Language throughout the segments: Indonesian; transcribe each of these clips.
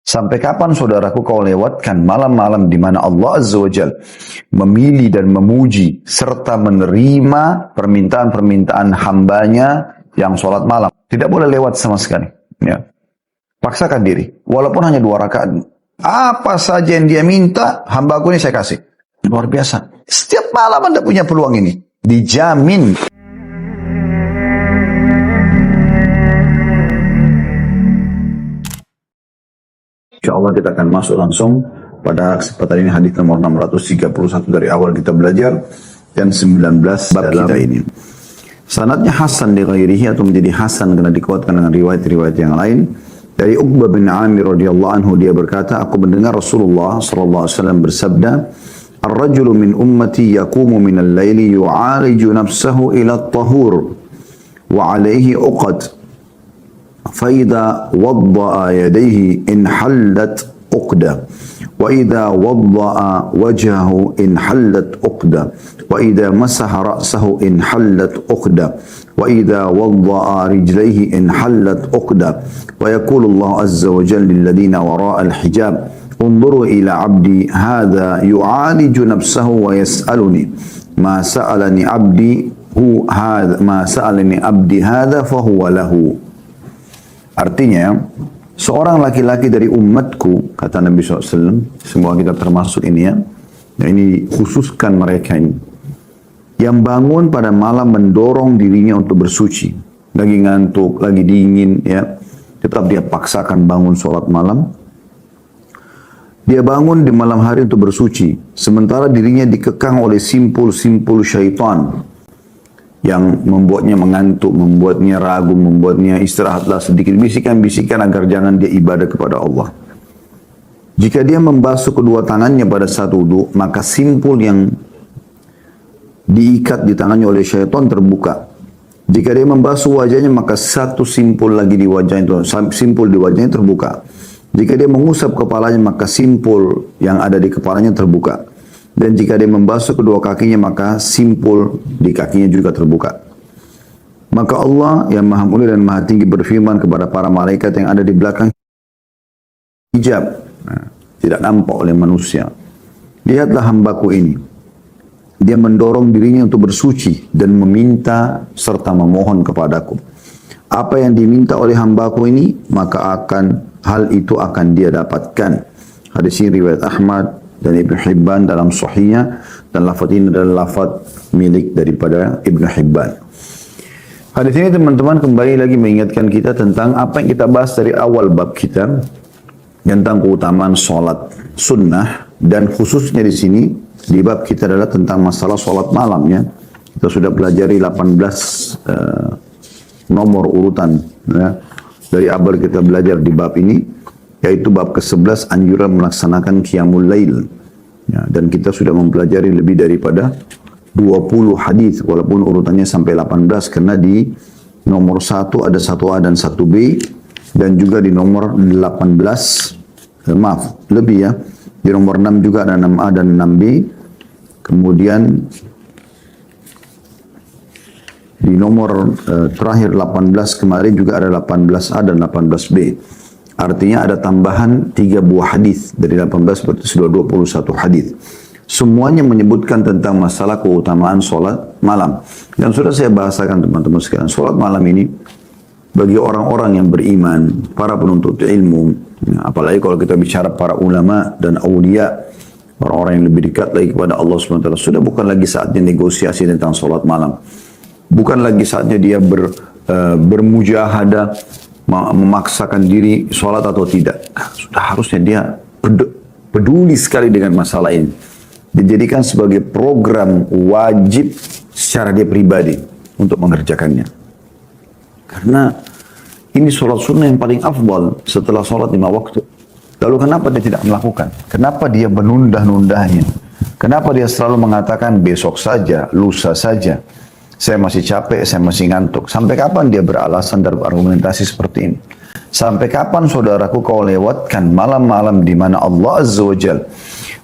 Sampai kapan saudaraku kau lewatkan malam-malam di mana Allah Azza wa Jal memilih dan memuji serta menerima permintaan-permintaan hambanya yang sholat malam. Tidak boleh lewat sama sekali. Ya. Paksakan diri. Walaupun hanya 2 rakaat. Apa saja yang dia minta, hambaku ini saya kasih. Luar biasa. Setiap malam Anda punya peluang ini. Dijamin. InsyaAllah kita akan masuk langsung pada kesempatan ini hadis nomor 631 dari awal kita belajar dan 19 bab kita ini. Sanadnya Hasan di ghairihi atau menjadi Hasan karena dikuatkan dengan riwayat-riwayat yang lain. Dari Uqbah bin Amir radhiyallahu anhu dia berkata, aku mendengar Rasulullah sallallahu alaihi wasallam bersabda, "Ar-rajulu min ummati yaqumu min al-laili yu'aliju nafsahu ila at-tahur wa 'alayhi 'uqad." فإذا وضأ يديه انحلت عقدة وإذا وضأ وجهه انحلت عقدة وإذا مسح رأسه انحلت عقدة وإذا وضأ رجليه انحلت عقدة ويقول الله عز وجل للذين وراء الحجاب انظروا إلى عبدي هذا يعالج نفسه ويسألني ما سألني عبدي هذا فهو له. Artinya, seorang laki-laki dari umatku, kata Nabi SAW, semua kita termasuk ini ya, ini khususkan mereka ini, yang bangun pada malam mendorong dirinya untuk bersuci, lagi ngantuk, lagi dingin, ya, tetap dia paksakan bangun sholat malam. Dia bangun di malam hari untuk bersuci, sementara dirinya dikekang oleh simpul-simpul syaitan, yang membuatnya mengantuk, membuatnya ragu, membuatnya istirahatlah sedikit, bisikan-bisikan agar jangan dia ibadah kepada Allah. Jika dia membasuh kedua tangannya pada saat wudu, maka simpul yang diikat di tangannya oleh syaitan terbuka. Jika dia membasuh wajahnya, maka satu simpul lagi di wajahnya itu, simpul di wajahnya terbuka. Jika dia mengusap kepalanya, maka simpul yang ada di kepalanya terbuka. Dan jika dia membasuh kedua kakinya, maka simpul di kakinya juga terbuka. Maka Allah yang maha mulia dan maha tinggi berfirman kepada para malaikat yang ada di belakang hijab, tidak nampak oleh manusia. Lihatlah hambaku ini. Dia mendorong dirinya untuk bersuci dan meminta serta memohon kepadaku. Apa yang diminta oleh hambaku ini, maka hal itu akan dia dapatkan. Hadis ini riwayat Ahmad dan Ibn Hibban dalam Sahihnya, dan lafaz ini adalah lafaz milik daripada Ibn Hibban. Hadis ini teman-teman kembali lagi mengingatkan kita tentang apa yang kita bahas dari awal bab kita tentang keutamaan sholat sunnah, dan khususnya di sini di bab kita adalah tentang masalah sholat malamnya. Kita sudah pelajari 18 nomor urutan ya, dari awal kita belajar di bab ini, yaitu bab ke-11 anjuran melaksanakan qiyamul lail. Ya, dan kita sudah mempelajari lebih daripada 20 hadis, walaupun urutannya sampai 18, karena di nomor 1 ada 1A dan 1B, dan juga di nomor 18, lebih ya, di nomor 6 juga ada 6A dan 6B, kemudian di nomor terakhir 18 kemarin juga ada 18A dan 18B. Artinya ada tambahan 3 buah hadis dari 18 berarti sudah 21 hadis. Semuanya menyebutkan tentang masalah keutamaan sholat malam. Dan sudah saya bahasakan teman-teman sekalian, sholat malam ini bagi orang-orang yang beriman, para penuntut ilmu, ya, apalagi kalau kita bicara para ulama dan aulia, orang-orang yang lebih dekat lagi kepada Allah SWT, sudah bukan lagi saatnya negosiasi tentang sholat malam. Bukan lagi saatnya dia bermujahadah, memaksakan diri sholat atau tidak. Sudah harusnya dia peduli sekali dengan masalah ini. Dijadikan sebagai program wajib secara dia pribadi untuk mengerjakannya. Karena ini sholat sunnah yang paling afdal setelah sholat 5 waktu. Lalu kenapa dia tidak melakukan? Kenapa dia menunda-nundanya? Kenapa dia selalu mengatakan besok saja, lusa saja? Saya masih capek, saya masih ngantuk. Sampai kapan dia beralasan dan berargumentasi seperti ini? Sampai kapan saudaraku kau lewatkan malam-malam di mana Allah Azza wa Jal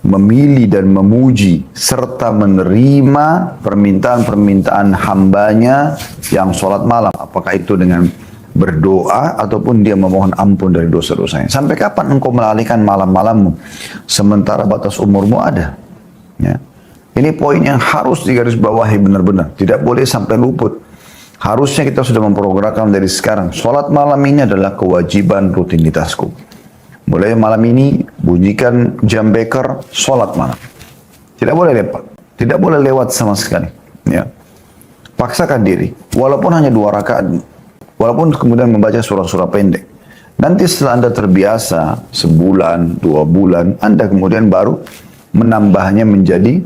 memilih dan memuji serta menerima permintaan-permintaan hambanya yang sholat malam? Apakah itu dengan berdoa ataupun dia memohon ampun dari dosa-dosanya. Sampai kapan engkau melalaikan malam-malammu sementara batas umurmu ada? Ya. Ini poin yang harus digarisbawahi benar-benar. Tidak boleh sampai luput. Harusnya kita sudah memprogramkan dari sekarang. Sholat malam ini adalah kewajiban rutinitasku. Mulai malam ini bunyikan jam beker sholat malam. Tidak boleh lepas. Tidak boleh lewat sama sekali. Ya. Paksakan diri. Walaupun hanya 2 rakaat. Walaupun kemudian membaca surah-surah pendek. Nanti setelah Anda terbiasa sebulan, 2 bulan, Anda kemudian baru menambahnya menjadi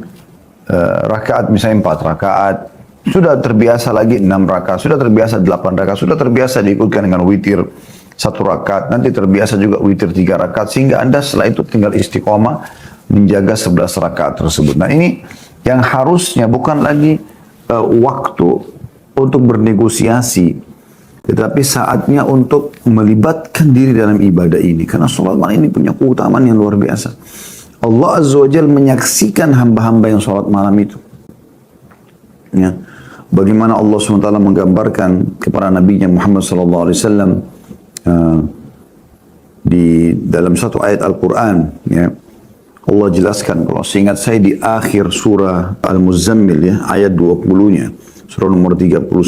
rakaat, misalnya 4 rakaat. Sudah terbiasa lagi 6 rakaat, sudah terbiasa 8 rakaat, sudah terbiasa diikutkan dengan witir 1 rakaat. Nanti terbiasa juga witir 3 rakaat. Sehingga Anda setelah itu tinggal istiqomah menjaga 11 rakaat tersebut. Nah ini yang harusnya bukan lagi waktu untuk bernegosiasi. Tetapi saatnya untuk melibatkan diri dalam ibadah ini. Karena sholat malam ini punya keutamaan yang luar biasa. Allah Azza wa Jalla menyaksikan hamba-hamba yang sholat malam itu. Ya. Bagaimana Allah SWT menggambarkan kepada Nabi Muhammad SAW di dalam satu ayat Al-Quran. Ya. Allah jelaskan, kalau seingat saya di akhir surah Al-Muzammil, ya, ayat 20-nya. Surah nomor 39.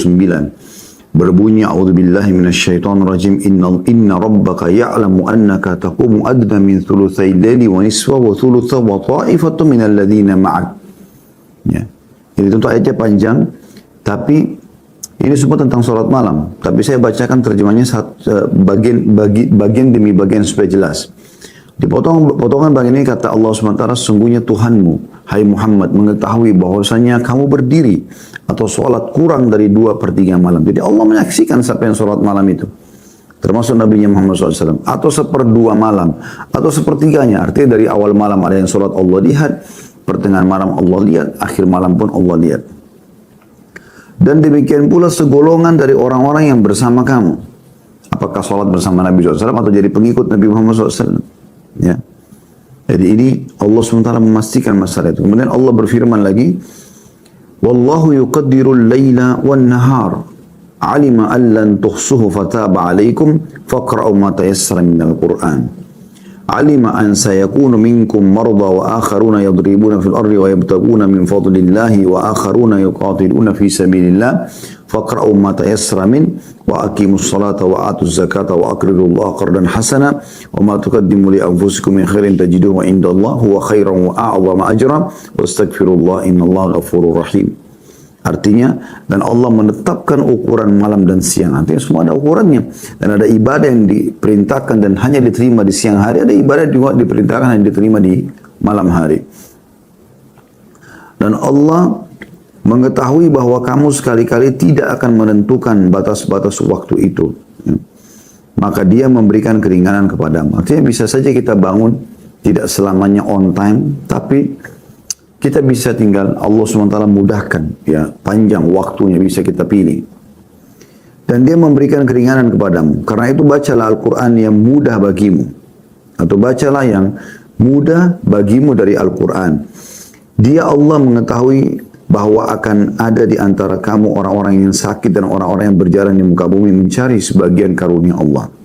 Berbunyi a'udzubillahi minasyaitonir rajim inna rabbaka ya'lamu annaka taqumu adna min thulutsai laili wa nisfahu wa thulutsahu wa ta'ifatun minal ladzina ma'ak. Ya. Ini tentu ayatnya panjang, tapi ini semua tentang salat malam. Tapi saya bacakan terjemahnya bagian demi bagian supaya jelas. Di potongan bagian ini kata Allah SWT, sesungguhnya Tuhanmu, hai Muhammad, mengetahui bahwasanya kamu berdiri atau sholat kurang dari 2/3 malam. Jadi Allah menyaksikan siapa yang sholat malam itu. Termasuk Nabi Muhammad SAW. Atau 1/2 malam. Atau 1/3-nya. Artinya dari awal malam ada yang sholat Allah lihat. Pertengahan malam Allah lihat. Akhir malam pun Allah lihat. Dan demikian pula segolongan dari orang-orang yang bersama kamu. Apakah sholat bersama Nabi SAW atau jadi pengikut Nabi Muhammad SAW. Ya. Jadi ini Allah SWT memastikan masalah itu. Kemudian Allah berfirman lagi, Wallahu yuqaddirul layla wan nahar, alima an lan tuhsuhu fataba alaikum faqra'u ma tayassara minal Qur'an. Alima an sayakunu minkum marda wa akharuna yadribuna fil ardi wa yabtaguna min fadlillahi wa akharuna yuqatiluna fi sabilillah faqra'u ma tayassara min wa aqimus salata wa atuz zakata wa aqridullaha qardan hasana wa ma tuqaddimu li anfusikum min khairin tajiduhu indallahi huwa khairan wa a'zama ajra wastaghfirullah innallaha ghafurur rahim. Artinya, dan Allah menetapkan ukuran malam dan siang. Artinya semua ada ukurannya. Dan ada ibadah yang diperintahkan dan hanya diterima di siang hari. Ada ibadah juga diperintahkan dan diterima di malam hari. Dan Allah mengetahui bahwa kamu sekali-kali tidak akan menentukan batas-batas waktu itu. Maka dia memberikan keringanan kepadamu. Artinya bisa saja kita bangun tidak selamanya on time, tapi kita bisa tinggal Allah SWT mudahkan, ya, panjang waktunya bisa kita pilih. Dan dia memberikan keringanan kepadamu. Karena itu bacalah Al-Quran yang mudah bagimu. Atau bacalah yang mudah bagimu dari Al-Quran. Dia Allah mengetahui bahwa akan ada di antara kamu orang-orang yang sakit dan orang-orang yang berjalan di muka bumi mencari sebagian karunia Allah.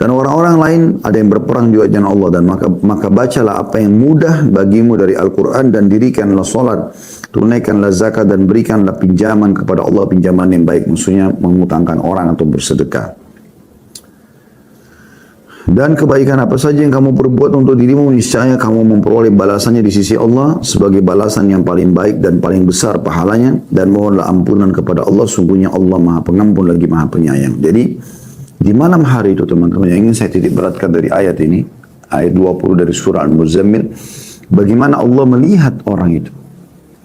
Dan orang-orang lain ada yang berperang di jalan Allah, dan maka bacalah apa yang mudah bagimu dari Al-Quran dan dirikanlah solat, tunaikanlah zakat dan berikanlah pinjaman kepada Allah, pinjaman yang baik, maksudnya mengutangkan orang atau bersedekah. Dan kebaikan apa saja yang kamu perbuat untuk dirimu, niscaya kamu memperoleh balasannya di sisi Allah sebagai balasan yang paling baik dan paling besar pahalanya, dan mohonlah ampunan kepada Allah, sungguhnya Allah Maha Pengampun lagi Maha Penyayang. Jadi di malam hari itu teman-teman yang ingin saya titik beratkan dari ayat ini, ayat 20 dari surah Al-Muzammil, bagaimana Allah melihat orang itu.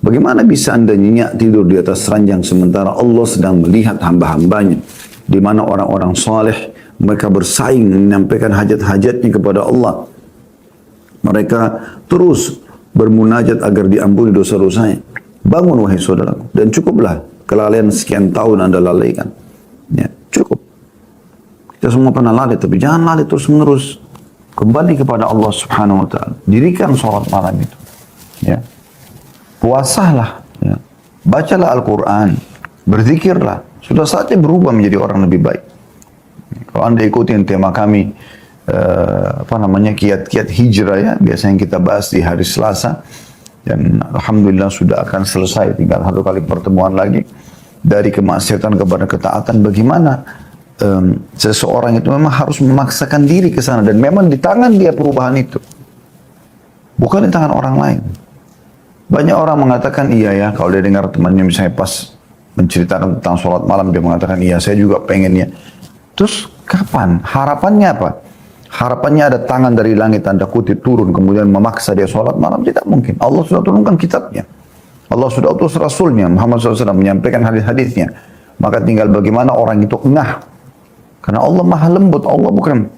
Bagaimana bisa anda nyenyak tidur di atas ranjang sementara Allah sedang melihat hamba-hambanya, di mana orang-orang saleh mereka bersaing menyampaikan hajat-hajatnya kepada Allah. Mereka terus bermunajat agar diampuni dosa-dosanya. Bangun wahai saudaraku, dan cukuplah kelalaian sekian tahun anda lalaikan. Ya, cukup. Kita semua pernah lalai, tapi jangan lalai terus-menerus. Kembali kepada Allah Subhanahu wa Ta'ala. Dirikan sholat malam itu. Ya. Puasalah. Ya. Bacalah Al-Quran. Berzikirlah. Sudah saatnya berubah menjadi orang lebih baik. Kalau Anda ikutin tema kami, kiat-kiat hijrah ya, biasanya kita bahas di hari Selasa, dan alhamdulillah sudah akan selesai, tinggal satu kali pertemuan lagi. Dari kemaksiatan kepada ketaatan, bagaimana seseorang itu memang harus memaksakan diri ke sana, dan memang di tangan dia perubahan itu, bukan di tangan orang lain. Banyak orang mengatakan iya ya, kalau dia dengar temannya misalnya pas menceritakan tentang sholat malam, dia mengatakan iya saya juga pengennya. Terus kapan? Harapannya apa? Harapannya ada tangan dari langit tanda kutip turun kemudian memaksa dia sholat malam? Tidak mungkin. Allah sudah turunkan kitabnya. Allah sudah utus Rasulnya Muhammad SAW menyampaikan hadis-hadisnya. Maka tinggal bagaimana orang itu engah. Karena Allah maha lembut. Allah bukan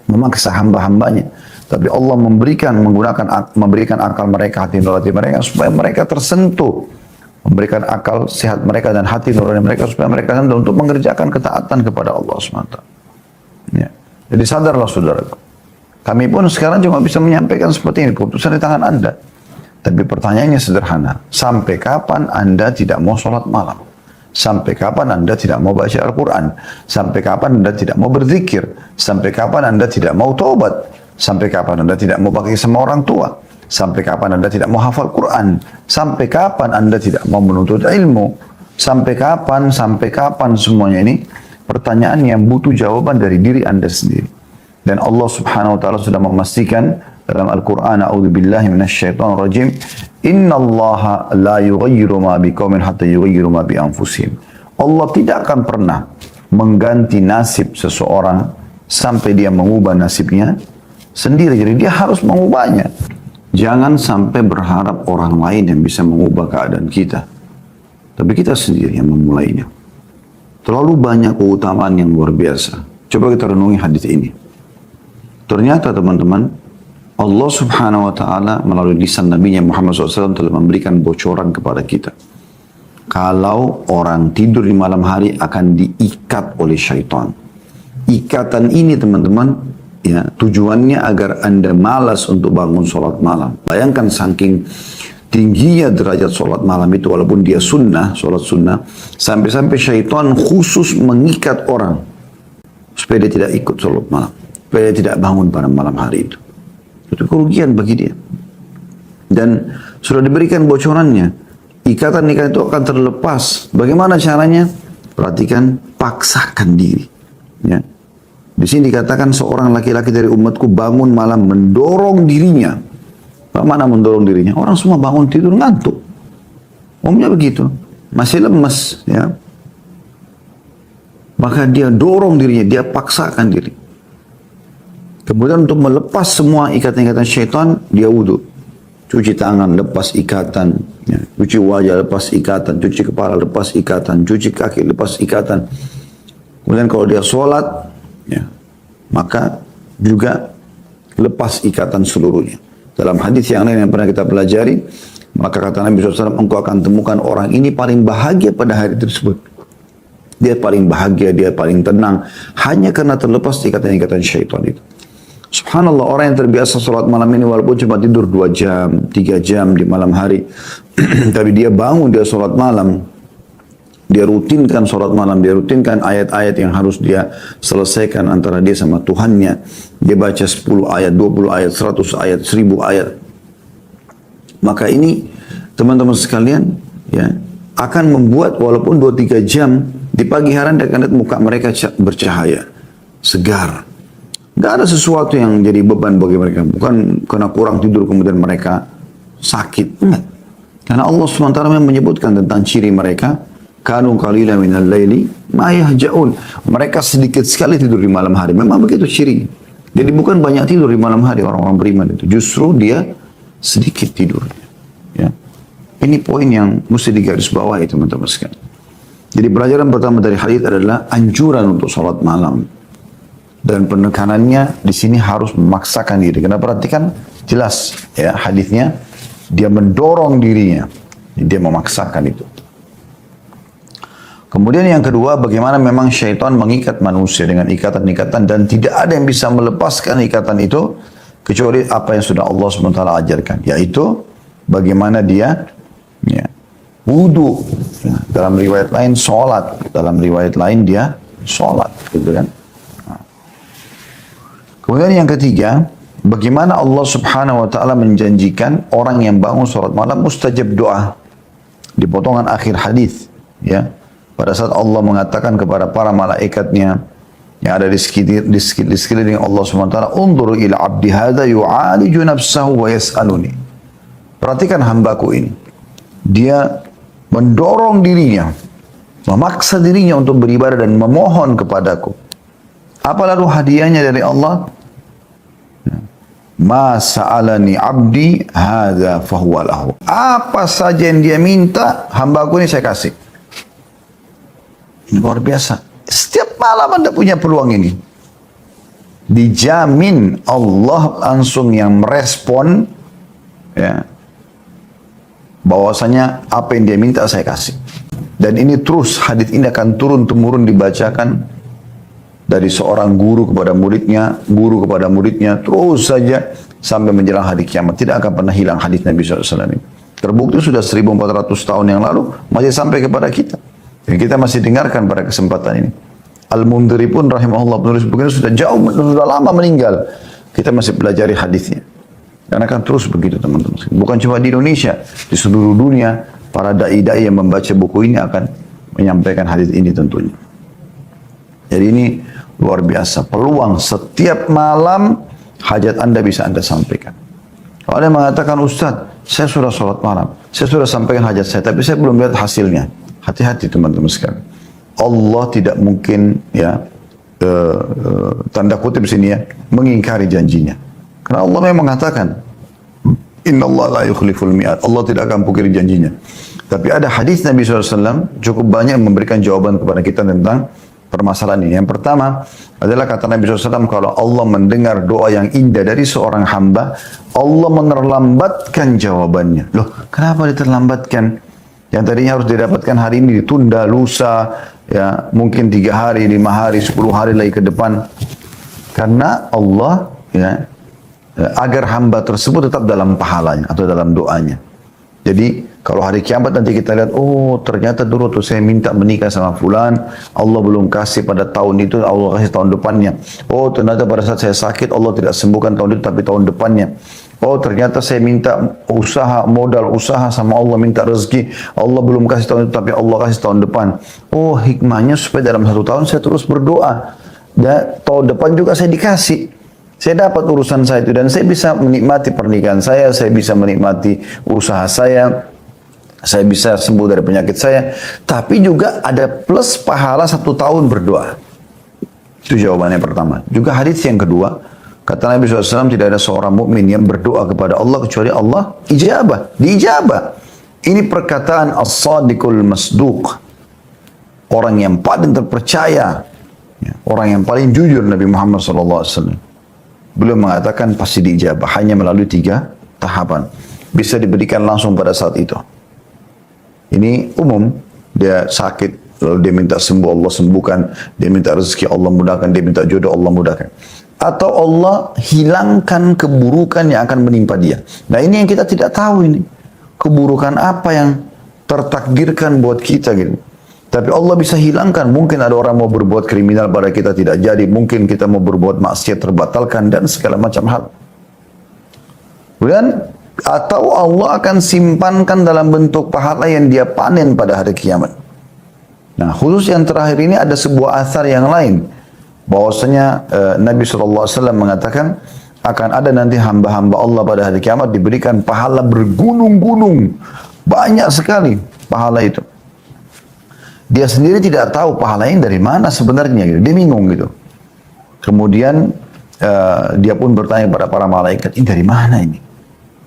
memaksa hamba-hambanya. Tapi Allah memberikan akal mereka, hati nurani mereka supaya mereka tersentuh. Memberikan akal sehat mereka dan hati nurani mereka supaya mereka sentuh untuk mengerjakan ketaatan kepada Allah SWT. Ya. Jadi sadarlah saudaraku. Kami pun sekarang cuma bisa menyampaikan seperti ini. Keputusan di tangan Anda. Tapi pertanyaannya sederhana. Sampai kapan Anda tidak mau sholat malam? Sampai kapan Anda tidak mau baca Al-Quran? Sampai kapan Anda tidak mau berzikir? Sampai kapan Anda tidak mau taubat? Sampai kapan Anda tidak mau pakai sama orang tua? Sampai kapan Anda tidak mau hafal Quran? Sampai kapan Anda tidak mau menuntut ilmu? Sampai kapan semuanya ini? Pertanyaan yang butuh jawaban dari diri Anda sendiri. Dan Allah Subhanahu wa taala sudah memastikan dalam Al-Qur'an, a'udzubillahi minasyaitonir rajim, innallaha la yughayyiru ma biqaumin hatta yughayyiru ma bi anfusihim. Allah tidak akan pernah mengganti nasib seseorang sampai dia mengubah nasibnya sendiri. Jadi dia harus mengubahnya. Jangan sampai berharap orang lain yang bisa mengubah keadaan kita. Tapi kita sendiri yang memulainya. Terlalu banyak keutamaan yang luar biasa. Coba kita renungi hadis ini. Ternyata teman-teman, Allah Subhanahu wa taala melalui lisan Nabi Muhammad SAW telah memberikan bocoran kepada kita. Kalau orang tidur di malam hari akan diikat oleh syaitan. Ikatan ini teman-teman, ya, tujuannya agar Anda malas untuk bangun sholat malam. Bayangkan saking tingginya derajat sholat malam itu, walaupun dia sunnah, sholat sunnah, sampai-sampai syaitan khusus mengikat orang supaya dia tidak ikut sholat malam, supaya dia tidak bangun pada malam hari itu. Itu kerugian bagi dia. Dan sudah diberikan bocorannya, ikatan-ikatan itu akan terlepas. Bagaimana caranya? Perhatikan, paksakan diri. Ya. Di sini dikatakan seorang laki-laki dari umatku bangun malam mendorong dirinya. Bagaimana mendorong dirinya? Orang semua bangun tidur ngantuk. Umumnya begitu. Masih lemas. Ya. Maka dia dorong dirinya, dia paksakan diri. Kemudian untuk melepas semua ikatan-ikatan syaitan, dia wudhu. Cuci tangan, lepas ikatan. Ya. Cuci wajah, lepas ikatan. Cuci kepala, lepas ikatan. Cuci kaki, lepas ikatan. Kemudian kalau dia sholat, ya, maka juga lepas ikatan seluruhnya. Dalam hadis yang lain yang pernah kita pelajari, maka kata Nabi SAW, engkau akan temukan orang ini paling bahagia pada hari tersebut. Dia paling bahagia, dia paling tenang, hanya karena terlepas ikatan-ikatan syaitan itu. Subhanallah, orang yang terbiasa sholat malam ini walaupun cuma tidur 2 jam, 3 jam di malam hari, tapi dia bangun, dia sholat malam, dia rutinkan sholat malam, dia rutinkan ayat-ayat yang harus dia selesaikan antara dia sama Tuhannya. Dia baca 10 ayat, 20 ayat, 100 ayat, 1000 ayat. Maka ini teman-teman sekalian, ya, akan membuat walaupun 2-3 jam di pagi hari dia akan lihat muka mereka bercahaya, segar. Gak ada sesuatu yang jadi beban bagi mereka. Bukan karena kurang tidur kemudian mereka sakit. Enggak. Karena Allah SWT menyebutkan tentang ciri mereka. Kanu qalila minal laili ma yahja'un. Mereka sedikit sekali tidur di malam hari. Memang begitu ciri. Jadi bukan banyak tidur di malam hari orang-orang beriman itu. Justru dia sedikit tidurnya. Ya. Ini poin yang mesti digarisbawahi teman-teman sekalian. Jadi pelajaran pertama dari hadis adalah anjuran untuk sholat malam. Dan penekanannya di sini harus memaksakan diri. Karena perhatikan jelas ya hadisnya, dia mendorong dirinya, dia memaksakan itu. Kemudian yang kedua, bagaimana memang syaitan mengikat manusia dengan ikatan-ikatan dan tidak ada yang bisa melepaskan ikatan itu kecuali apa yang sudah Allah SWT ajarkan, yaitu bagaimana dia ya, wudu. Ya, dalam riwayat lain sholat, dalam riwayat lain dia sholat, gitu kan. Kemudian yang ketiga, bagaimana Allah Subhanahu wa taala menjanjikan orang yang bangun salat malam mustajab doa. Di potongan akhir hadis, ya. Pada saat Allah mengatakan kepada para malaikatnya yang ada di sekeliling Allah Subhanahu wa taala, "Unzur ila 'abdi hadza yu'aliju nafsahu wa yas'aluni." Perhatikan hambaku ini. Dia mendorong dirinya, memaksa dirinya untuk beribadah dan memohon kepadaku. Apa lalu hadiahnya dari Allah? Ma sa'alani abdi hadza fahuwa lahu. Apa saja yang dia minta, hambaku ini saya kasih. Luar biasa. Setiap malam Anda punya peluang ini. Dijamin Allah langsung yang merespon, ya, bahwasanya apa yang dia minta saya kasih. Dan ini terus, hadis ini akan turun-temurun dibacakan dari seorang guru kepada muridnya, terus saja sampai menjelang hari kiamat. Tidak akan pernah hilang hadis Nabi SAW ini. Terbukti sudah 1400 tahun yang lalu, masih sampai kepada kita. Dan kita masih dengarkan pada kesempatan ini. Al-Mundhiri pun rahimahullah, penulis buku ini sudah lama meninggal. Kita masih pelajari hadisnya. Dan akan terus begitu teman-teman. Bukan cuma di Indonesia, di seluruh dunia, para da'i-da'i yang membaca buku ini akan menyampaikan hadis ini tentunya. Jadi ini luar biasa. Peluang setiap malam hajat Anda bisa Anda sampaikan. Kalau Anda mengatakan, Ustaz, saya sudah sholat malam, saya sudah sampaikan hajat saya, tapi saya belum lihat hasilnya. Hati-hati teman-teman sekalian. Allah tidak mungkin, ya, tanda kutip sini, ya, mengingkari janjinya. Karena Allah memang mengatakan, Inna Allah la yukhliful mi'ad. Allah tidak akan pungkiri janjinya. Tapi ada hadis Nabi SAW cukup banyak memberikan jawaban kepada kita tentang permasalahan ini. Yang pertama adalah kata Nabi SAW, kalau Allah mendengar doa yang indah dari seorang hamba, Allah menerlambatkan jawabannya. Loh, kenapa diterlambatkan? Yang tadinya harus didapatkan hari ini ditunda, lusa, ya, mungkin 3 hari, 5 hari, 10 hari lagi ke depan. Karena Allah, ya, agar hamba tersebut tetap dalam pahalanya atau dalam doanya. Jadi kalau hari kiamat nanti kita lihat, oh ternyata dulu tuh saya minta menikah sama fulan, Allah belum kasih pada tahun itu, Allah kasih tahun depannya. Oh ternyata pada saat saya sakit, Allah tidak sembuhkan tahun itu tapi tahun depannya. Oh ternyata saya minta usaha, modal usaha sama Allah, minta rezeki, Allah belum kasih tahun itu tapi Allah kasih tahun depan. Oh hikmahnya supaya dalam 1 tahun saya terus berdoa, dan tahun depan juga saya dikasih. Saya dapat urusan saya itu dan saya bisa menikmati pernikahan saya bisa menikmati usaha saya bisa sembuh dari penyakit saya. Tapi juga ada plus pahala 1 tahun berdoa. Itu jawabannya pertama. Juga hadis yang kedua, kata Nabi SAW, tidak ada seorang mukmin yang berdoa kepada Allah kecuali Allah diijabah. Ini perkataan as-sadiqul masduq, orang yang paling terpercaya, orang yang paling jujur, Nabi Muhammad SAW. Beliau mengatakan pasti diijabah hanya melalui 3 tahapan. Bisa diberikan langsung pada saat itu. Ini umum, dia sakit, lalu dia minta sembuh, Allah sembuhkan. Dia minta rezeki, Allah mudahkan. Dia minta jodoh, Allah mudahkan. Atau Allah hilangkan keburukan yang akan menimpa dia. Nah ini yang kita tidak tahu ini. Keburukan apa yang tertakdirkan buat kita gitu. Tapi Allah bisa hilangkan. Mungkin ada orang mau berbuat kriminal pada kita tidak jadi. Mungkin kita mau berbuat maksiat terbatalkan dan segala macam hal. Kemudian atau Allah akan simpankan dalam bentuk pahala yang dia panen pada hari kiamat. Nah khusus yang terakhir ini ada sebuah asar yang lain. Bahwasanya Nabi SAW mengatakan akan ada nanti hamba-hamba Allah pada hari kiamat diberikan pahala bergunung-gunung. Banyak sekali pahala itu. Dia sendiri tidak tahu pahalanya dari mana sebenarnya gitu. Dia bingung gitu. Kemudian dia pun bertanya kepada para malaikat, ini dari mana ini?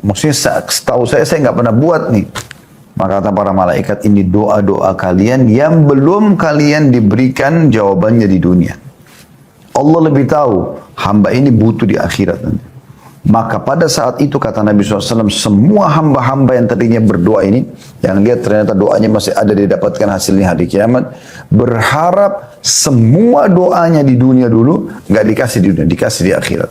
Maksudnya setahu saya nggak pernah buat nih. Maka kata para malaikat, ini doa-doa kalian yang belum kalian diberikan jawabannya di dunia. Allah lebih tahu hamba ini butuh di akhirat nanti. Maka pada saat itu kata Nabi SAW, semua hamba-hamba yang tadinya berdoa ini, yang lihat ternyata doanya masih ada didapatkan hasilnya hari kiamat, berharap semua doanya di dunia dulu, nggak dikasih di dunia, dikasih di akhirat.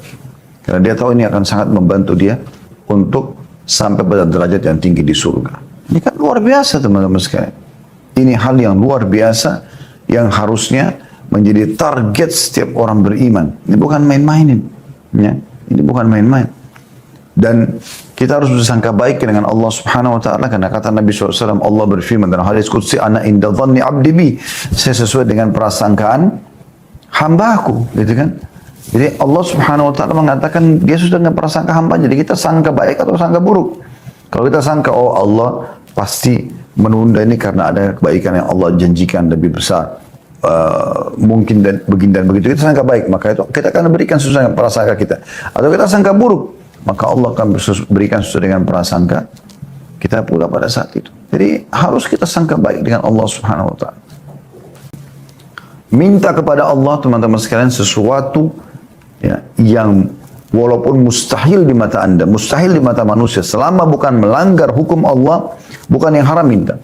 Karena dia tahu ini akan sangat membantu dia untuk sampai pada derajat yang tinggi di surga. Ini kan luar biasa teman-teman sekalian. Ini hal yang luar biasa yang harusnya menjadi target setiap orang beriman. Ini bukan main-mainin. Ya. Ini bukan main-main. Dan kita harus bersangka baik dengan Allah Subhanahu wa taala karena kata Nabi SAW, Allah berfirman dalam hadis qudsi, ana inda dhanni 'abdi bi. Saya sesuai dengan prasangkaan hamba-Ku, gitu kan? Jadi Allah Subhanahu wa taala mengatakan dia sudah dengan prasangka hamba. Jadi kita sangka baik atau sangka buruk. Kalau kita sangka oh Allah pasti menunda ini karena ada kebaikan yang Allah janjikan lebih besar. Mungkin dan begini dan begitu, kita sangka baik, maka itu kita akan berikan sesuai dengan prasangka kita. Atau kita sangka buruk, maka Allah akan berikan sesuai dengan prasangka kita pula pada saat itu. Jadi harus kita sangka baik dengan Allah Subhanahu wa taala. Minta kepada Allah teman-teman sekalian sesuatu ya, yang walaupun mustahil di mata Anda, mustahil di mata manusia, selama bukan melanggar hukum Allah, bukan yang haram, minta.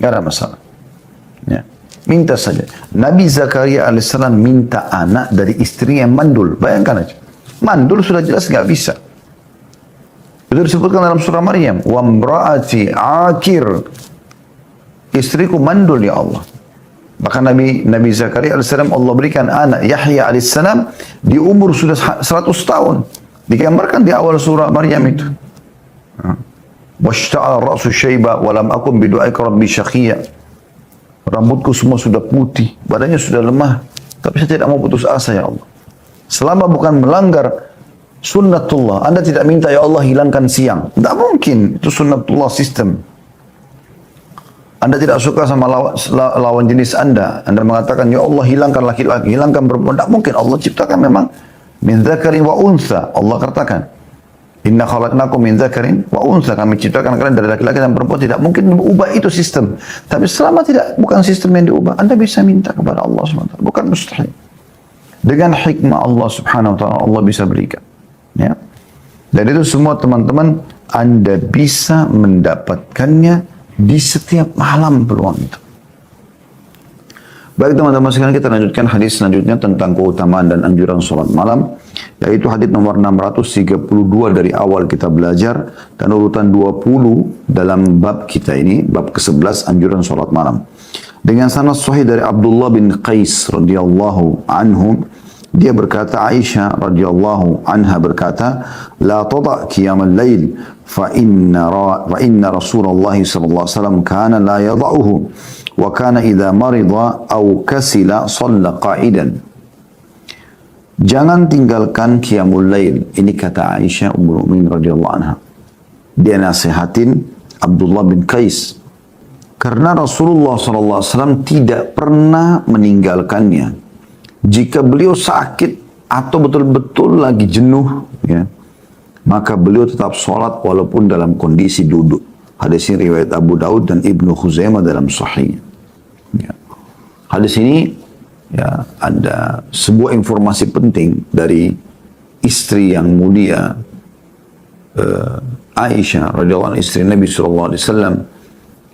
Tidak ada masalah. Ya. Minta saja. Nabi Zakaria alaihissalam minta anak dari istri yang mandul. Bayangkan aja. Mandul sudah jelas nggak bisa. Itu disebutkan dalam surah Maryam. Wa mra'ati akir. Istriku mandul ya Allah. Bahkan Nabi Zakaria alaihissalam Allah berikan anak Yahya alaihissalam di umur sudah 100 tahun. Digambarkan di awal surah Maryam itu. Washta'ala ra'su syaiba wa lam akun bidu'aika rabbi syaqiyya. Rambutku semua sudah putih, badannya sudah lemah, tapi saya tidak mau putus asa ya Allah. Selama bukan melanggar sunnatullah, Anda tidak minta ya Allah hilangkan siang. Tidak mungkin, itu sunnatullah sistem. Anda tidak suka sama lawan jenis Anda mengatakan ya Allah hilangkan laki-laki, hilangkan perempuan. Tidak mungkin, Allah ciptakan memang min dzakarin wa untha. Allah katakan inna khalaqnakum min dzakarin wa untha, kami ciptakan kalian dari laki-laki dan perempuan. Tidak mungkin ubah itu sistem. Tapi selama bukan sistem yang diubah, Anda bisa minta kepada Allah SWT. Bukan mustahil. Dengan hikmah Allah Subhanahu wa taala Allah bisa berikan. Ya. Dan itu semua teman-teman Anda bisa mendapatkannya di setiap malam peluang itu. Baik teman-teman sekalian, kita lanjutkan hadis selanjutnya tentang keutamaan dan anjuran sholat malam, yaitu hadis nomor 632 dari awal kita belajar dan urutan 20 dalam bab kita ini, bab ke-11 anjuran sholat malam. Dengan sanad sahih dari Abdullah bin Qais radhiyallahu anhu, dia berkata, Aisyah radhiyallahu anha berkata, la tada qiyamal lail fa inna Rasulullah sallallahu alaihi wasallam kana la yada'uhu. Wa kana idza marida aw kasila shalla qa'idan. Jangan tinggalkan qiyamul lail. Ini kata Aisyah ummul mukminin radhiyallahu anha. Dia nasihatin Abdullah bin Qais karena Rasulullah sallallahu alaihi wasallam tidak pernah meninggalkannya jika beliau sakit atau betul-betul lagi jenuh, ya, maka beliau tetap sholat walaupun dalam kondisi duduk. Hadis ini riwayat Abu Daud dan Ibnu Khuzaimah dalam sahih. Ya. Hadis ini ya ada sebuah informasi penting dari istri yang mulia Aisyah radhiyallahu anha, istri Nabi sallallahu alaihi wasallam.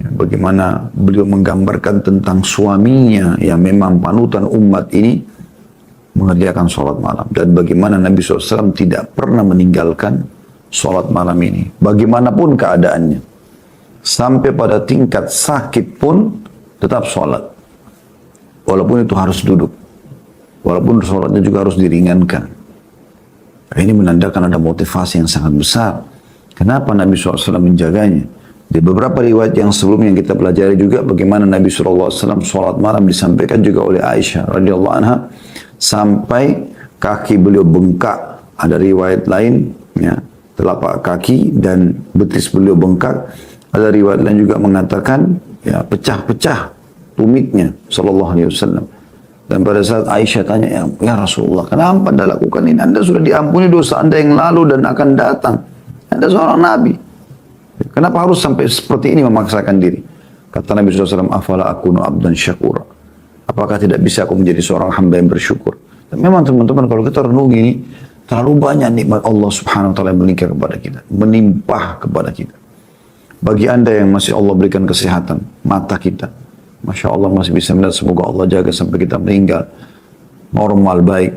Ya, bagaimana beliau menggambarkan tentang suaminya yang memang panutan umat ini mengerjakan sholat malam, dan bagaimana Nabi SAW tidak pernah meninggalkan sholat malam ini bagaimanapun keadaannya, sampai pada tingkat sakit pun tetap sholat walaupun itu harus duduk, walaupun sholatnya juga harus diringankan. Ini menandakan ada motivasi yang sangat besar kenapa Nabi SAW menjaganya. Di beberapa riwayat yang sebelumnya yang kita pelajari juga bagaimana Nabi SAW sholat malam disampaikan juga oleh Aisyah radhiyallahu anha sampai kaki beliau bengkak. Ada riwayat lain, ya, telapak kaki dan betis beliau bengkak. Ada riwayat lain juga mengatakan, ya, pecah-pecah tumitnya, sallallahu alaihi wasallam. Dan pada saat Aisyah tanya, ya Rasulullah, kenapa Anda lakukan ini? Anda sudah diampuni dosa Anda yang lalu dan akan datang. Anda seorang Nabi. Kenapa harus sampai seperti ini memaksakan diri? Kata Nabi SAW, afala akunu abdan syakura. Apakah tidak bisa aku menjadi seorang hamba yang bersyukur? Dan memang teman-teman kalau kita renungi ini, terlalu banyak nikmat Allah Subhanahu wa taala yang meningkat kepada kita, menimpah kepada kita. Bagi Anda yang masih Allah berikan kesehatan, mata kita, Masya Allah masih bisa melihat, semoga Allah jaga sampai kita meninggal normal baik.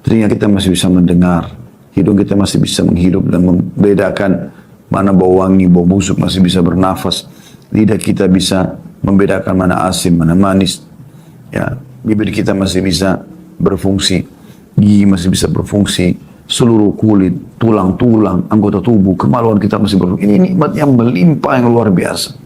Telinga kita masih bisa mendengar, hidung kita masih bisa menghirup dan membedakan mana bau wangi, bau busuk, masih bisa bernafas. lidah kita bisa membedakan mana asin, mana manis. Ya, bibir kita masih bisa berfungsi, gigi masih bisa berfungsi, seluruh kulit, tulang-tulang, anggota tubuh, kemaluan kita masih berfungsi. Ini nikmat yang melimpah yang luar biasa.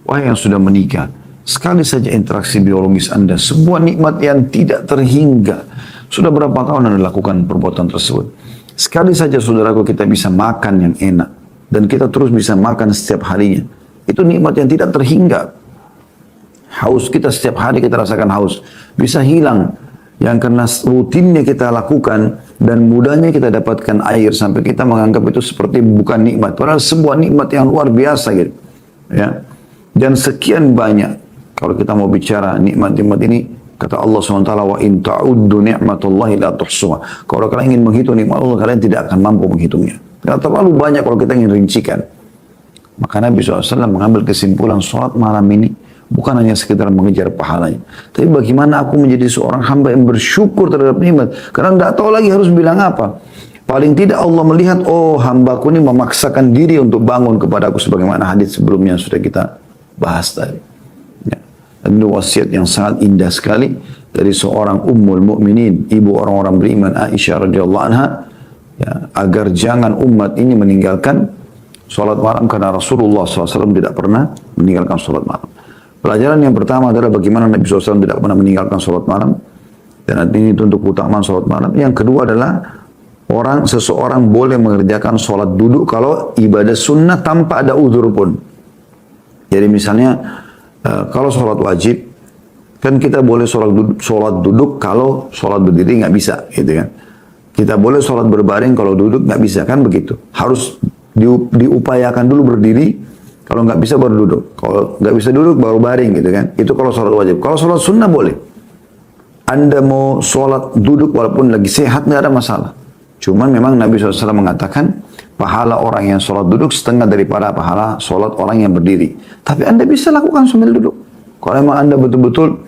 Wahai yang sudah menikah, sekali saja interaksi biologis Anda, sebuah nikmat yang tidak terhingga. Sudah berapa tahun Anda lakukan perbuatan tersebut? Sekali saja saudaraku kita bisa makan yang enak, dan kita terus bisa makan setiap harinya. Itu nikmat yang tidak terhingga. Haus kita setiap hari kita rasakan haus. Bisa hilang. Yang karena rutinnya kita lakukan dan mudahnya kita dapatkan air sampai kita menganggap itu seperti bukan nikmat. Padahal sebuah nikmat yang luar biasa gitu. Ya. Dan sekian banyak. Kalau kita mau bicara nikmat-nikmat ini, kata Allah SWT, wa in ta'uddu ni'matullahi la tuhsuha. Kalau kalian ingin menghitung nikmat Allah, kalian tidak akan mampu menghitungnya. Karena terlalu banyak kalau kita ingin rincikan. Maka Nabi SAW mengambil kesimpulan sholat malam ini bukan hanya sekedar mengejar pahalanya. Tapi bagaimana aku menjadi seorang hamba yang bersyukur terhadap nikmat. Karena tidak tahu lagi harus bilang apa. Paling tidak Allah melihat, oh hambaku ini memaksakan diri untuk bangun kepadaku. Sebagaimana hadis sebelumnya sudah kita bahas tadi. Ya. Dan itu wasiat yang sangat indah sekali dari seorang ummul mukminin, ibu orang-orang beriman Aisyah radhiyallahu anha. Ya, agar jangan umat ini meninggalkan sholat malam karena Rasulullah SAW tidak pernah meninggalkan sholat malam. Pelajaran yang pertama adalah bagaimana Nabi SAW tidak pernah meninggalkan sholat malam. Dan ini untuk keutamaan sholat malam. Yang kedua adalah seseorang boleh mengerjakan sholat duduk kalau ibadah sunnah tanpa ada uzur pun. Jadi misalnya kalau sholat wajib, kan kita boleh sholat duduk kalau sholat berdiri nggak bisa, gitu kan. Kita boleh sholat berbaring kalau duduk nggak bisa, kan begitu. Harus diupayakan dulu berdiri, kalau nggak bisa baru duduk. Kalau nggak bisa duduk baru baring gitu kan. Itu kalau sholat wajib. Kalau sholat sunnah boleh. Anda mau sholat duduk walaupun lagi sehat nggak ada masalah. Cuman memang Nabi SAW mengatakan pahala orang yang sholat duduk setengah daripada pahala sholat orang yang berdiri. Tapi Anda bisa lakukan sambil duduk. Kalau memang Anda betul-betul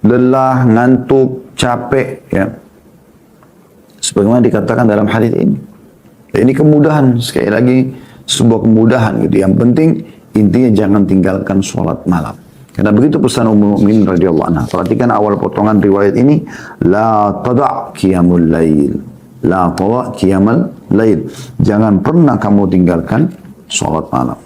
lelah, ngantuk, capek, ya. Sebagaimana dikatakan dalam hadis ini. Ini kemudahan, sekali lagi sebuah kemudahan gitu. Yang penting intinya jangan tinggalkan sholat malam. Karena begitu pesan Ummul Mukminin radhiyallahu anha. Perhatikan awal potongan riwayat ini, la tada' qiyamul lail. La tada' qiyamul lail. Jangan pernah kamu tinggalkan sholat malam.